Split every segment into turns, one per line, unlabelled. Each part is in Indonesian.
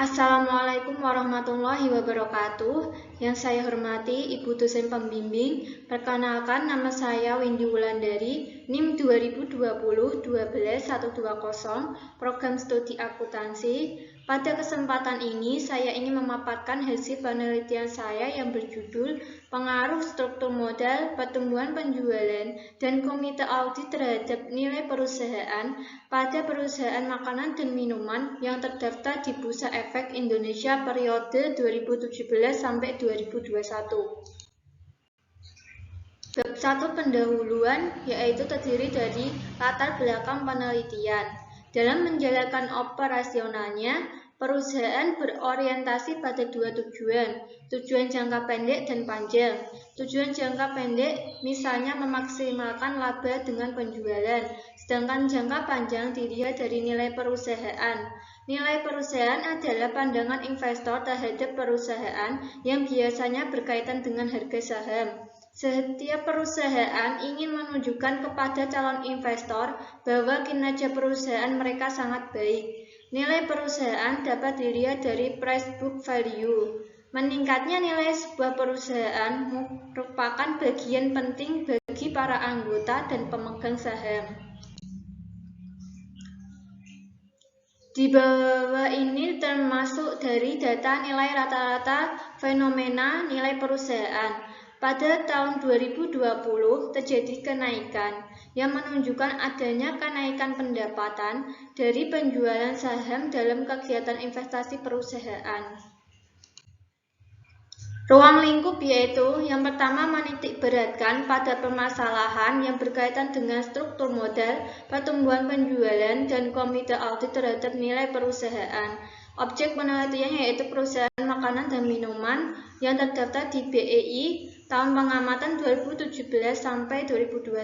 Assalamualaikum warahmatullahi wabarakatuh. Yang saya hormati Ibu dosen pembimbing. Perkenalkan, nama saya Windy Wulandari, NIM 2020-12120, Program Studi Akuntansi. Pada kesempatan ini, saya ingin memaparkan hasil penelitian saya yang berjudul Pengaruh Struktur Modal, Pertumbuhan Penjualan, dan Komite Audit terhadap Nilai Perusahaan pada perusahaan makanan dan minuman yang terdaftar di Bursa Efek Indonesia periode 2017-2021. Bab 1 pendahuluan, yaitu terdiri dari latar belakang penelitian. Dalam menjalankan operasionalnya, perusahaan berorientasi pada dua tujuan, tujuan jangka pendek dan panjang. Tujuan jangka pendek misalnya memaksimalkan laba dengan penjualan, sedangkan jangka panjang dilihat dari nilai perusahaan. Nilai perusahaan adalah pandangan investor terhadap perusahaan yang biasanya berkaitan dengan harga saham. Setiap perusahaan ingin menunjukkan kepada calon investor bahwa kinerja perusahaan mereka sangat baik. Nilai perusahaan dapat dilihat dari price book value. Meningkatnya nilai sebuah perusahaan merupakan bagian penting bagi para anggota dan pemegang saham. Di bawah ini termasuk dari data nilai rata-rata fenomena nilai perusahaan. Pada tahun 2020 terjadi kenaikan yang menunjukkan adanya kenaikan pendapatan dari penjualan saham dalam kegiatan investasi perusahaan. Ruang lingkup yaitu yang pertama menitik beratkan pada permasalahan yang berkaitan dengan struktur modal, pertumbuhan penjualan, dan komite audit terhadap nilai perusahaan. Objek penelitian yaitu perusahaan makanan dan minuman yang terdaftar di BEI tahun pengamatan 2017 sampai 2021.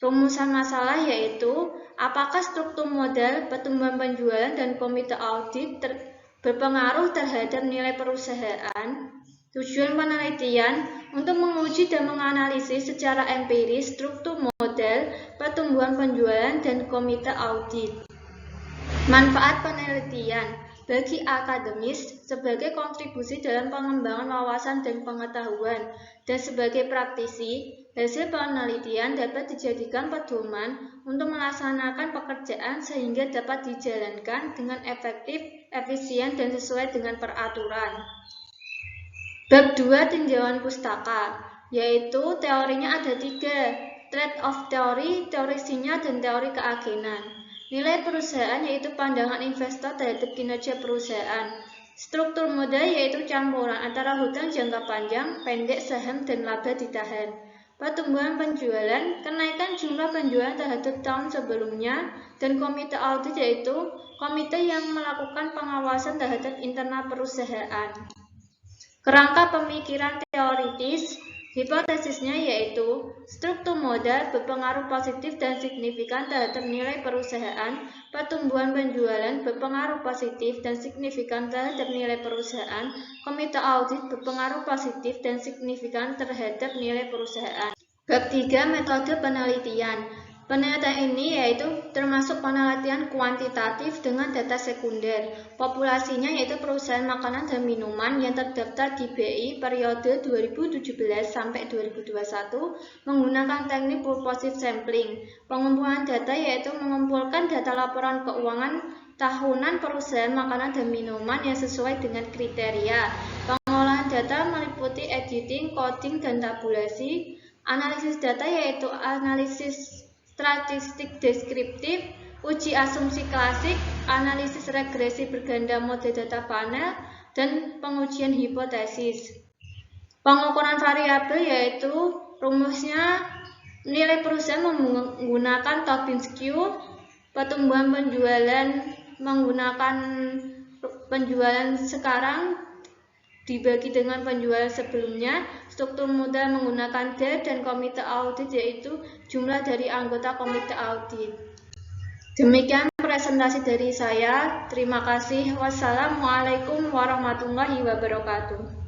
Rumusan masalah yaitu apakah struktur modal, pertumbuhan penjualan, dan komite audit berpengaruh terhadap nilai perusahaan. Tujuan penelitian untuk menguji dan menganalisis secara empiris struktur modal, pertumbuhan penjualan, dan komite audit. Manfaat penelitian bagi akademis sebagai kontribusi dalam pengembangan wawasan dan pengetahuan, dan sebagai praktisi, hasil penelitian dapat dijadikan pedoman untuk melaksanakan pekerjaan sehingga dapat dijalankan dengan efektif, efisien, dan sesuai dengan peraturan. Bab 2 tinjauan pustaka, yaitu teorinya ada 3, trade-off teori, teori sinyal, dan teori keagenan. Nilai perusahaan yaitu pandangan investor terhadap kinerja perusahaan. Struktur modal yaitu campuran antara hutang jangka panjang, pendek, saham, dan laba ditahan. Pertumbuhan penjualan, kenaikan jumlah penjualan terhadap tahun sebelumnya, dan komite audit yaitu komite yang melakukan pengawasan terhadap internal perusahaan. Kerangka pemikiran teoritis, hipotesisnya yaitu struktur modal berpengaruh positif dan signifikan terhadap nilai perusahaan, pertumbuhan penjualan berpengaruh positif dan signifikan terhadap nilai perusahaan, komite audit berpengaruh positif dan signifikan terhadap nilai perusahaan. Bab 3 metode penelitian. Penelitian ini yaitu termasuk penelitian kuantitatif dengan data sekunder. Populasinya yaitu perusahaan makanan dan minuman yang terdaftar di BI periode 2017 sampai 2021 menggunakan teknik purposive sampling. Pengumpulan data yaitu mengumpulkan data laporan keuangan tahunan perusahaan makanan dan minuman yang sesuai dengan kriteria. Pengolahan data meliputi editing, coding, dan tabulasi. Analisis data yaitu analisis statistik deskriptif, uji asumsi klasik, analisis regresi berganda model data panel, dan pengujian hipotesis. Pengukuran variabel yaitu rumusnya nilai perusahaan menggunakan Tobin skew, pertumbuhan penjualan menggunakan penjualan sekarang dibagi dengan penjualan sebelumnya, struktur modal menggunakan DER, dan komite audit yaitu jumlah dari anggota komite audit. Demikian presentasi dari saya. Terima kasih. Wassalamualaikum warahmatullahi wabarakatuh.